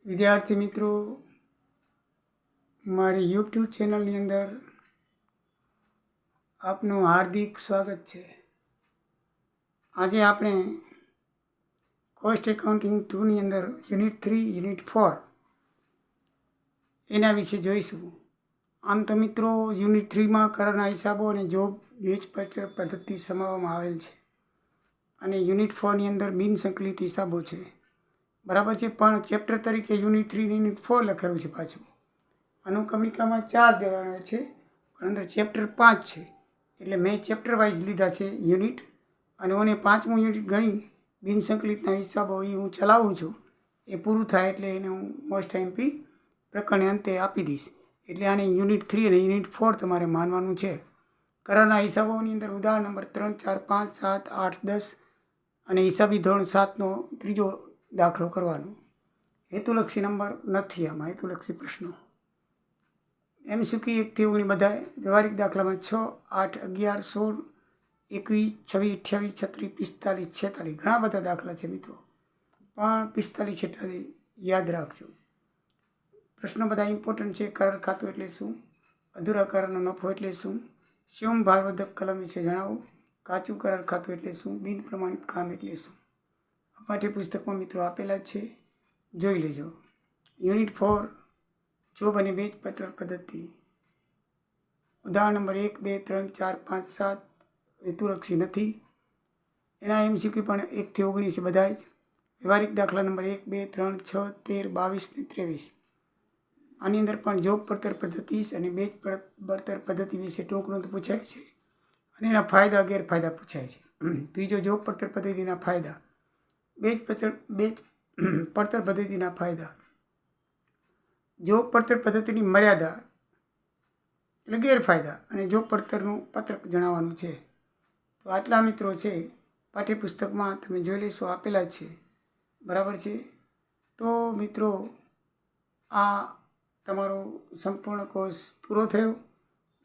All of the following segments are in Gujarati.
વિદ્યાર્થી મિત્રો, મારી યુટ્યુબ ચેનલની અંદર આપનું હાર્દિક સ્વાગત છે. આજે આપણે કોસ્ટ એકાઉન્ટિંગ 2ની અંદર યુનિટ 3, યુનિટ 4 એના વિશે જોઈશું. આમ તો મિત્રો યુનિટ 3માં કરના હિસાબો અને જોબ બેચ પદ્ધતિ સમાવવામાં આવેલ છે અને યુનિટ 4ની અંદર બિનસંકલિત હિસાબો છે. બરાબર છે, પણ ચેપ્ટર તરીકે યુનિટ 3 અને યુનિટ 4 લખેલું છે. પાછું અનુક્રમિકામાં 4 દેવાના છે, પણ અંદર ચેપ્ટર 5 છે. એટલે મેં ચેપ્ટર વાઇઝ લીધા છે યુનિટ, અને ઓને 5મું યુનિટ ગણી બિનસંકલિતના હિસાબો એ હું ચલાવું છું. એ પૂરું થાય એટલે એને હું મોસ્ટ એમપી પ્રકરણને અંતે આપી દઈશ. એટલે આને યુનિટ 3 અને યુનિટ 4 તમારે માનવાનું છે. કરારના હિસાબોની અંદર ઉદાહરણ નંબર 3, 4, 5, 7, 8, 10 અને હિસાબી ધોરણ 7નો ત્રીજો દાખલો કરવાનો. હેતુલક્ષી નંબર નથી, આમાં હેતુલક્ષી પ્રશ્નો. MCQ 1 થી 19 બધા વ્યવહારિક દાખલામાં 6, 8, 11, 16, 21, 26, 28, 36, 46 ઘણા બધા દાખલા છે મિત્રો, પણ 45 છેટાથી યાદ રાખજો. પ્રશ્નો બધા ઇમ્પોર્ટન્ટ છે. કરાર ખાતું એટલે શું? અધૂરા કરારનો નફો એટલે શું? સ્વયં ભારવર્ધક કલમ વિશે જણાવો. કાચું કરાર ખાતું એટલે શું? બિન પ્રમાણિત કામ એટલે શું? આ પાઠ્યપુસ્તકમાં મિત્રો આપેલા છે, જોઈ લેજો. યુનિટ 4 જોબ અને બેચ પદ્ધતિ. ઉદાહરણ નંબર 1, 2, 3, 4, 5, 7 હેતુલક્ષી નથી. એના MCQ પણ 1 થી 19 છે બધા જ. વ્યવહારિક દાખલા નંબર 1, 2, 3, 6, 13, 22 ને 23. આની અંદર પણ જોબ પડતર પદ્ધતિ અને બેચ પડતર પદ્ધતિ વિશે ટૂંકનું પૂછાય છે, અને એના ફાયદા ગેરફાયદા પૂછાય છે. ત્રીજો, જોબ પડતર પદ્ધતિના ફાયદા. બેચ પડતર પદ્ધતિના ફાયદા. જોબ પડતર પદ્ધતિની મર્યાદા એટલે ગેરફાયદા, અને જોબ પડતરનું પત્રક જણાવવાનું છે. તો આટલા મિત્રો છે પાઠ્યપુસ્તકમાં, તમે જોઈ લેશો, આપેલા જ છે. બરાબર છે. તો મિત્રો આ તમારો સંપૂર્ણ કોર્સ પૂરો થયો.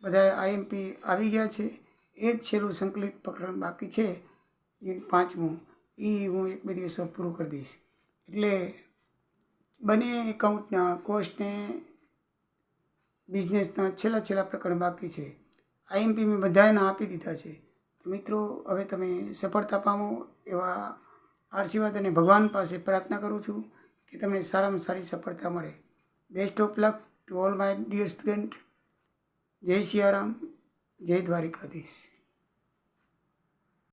બધા IMP આવી ગયા છે. એક છેલ્લું સંકલિત પ્રકરણ બાકી છે, 5મું. એ હું 1-2 દિવસમાં પૂરું કરી દઈશ. એટલે બંને એકાઉન્ટના, કોસ્ટને બિઝનેસના છેલ્લા પ્રકરણ બાકી છે. IMP મેં બધાના આપી દીધા છે. તો મિત્રો હવે તમે સફળતા પામો એવા આશીર્વાદ અને ભગવાન પાસે પ્રાર્થના કરું છું કે તમને સારામાં સારી સફળતા મળે. Best of luck to all my dear student. જય સિયારામ, જય દ્વારિકાધીશ.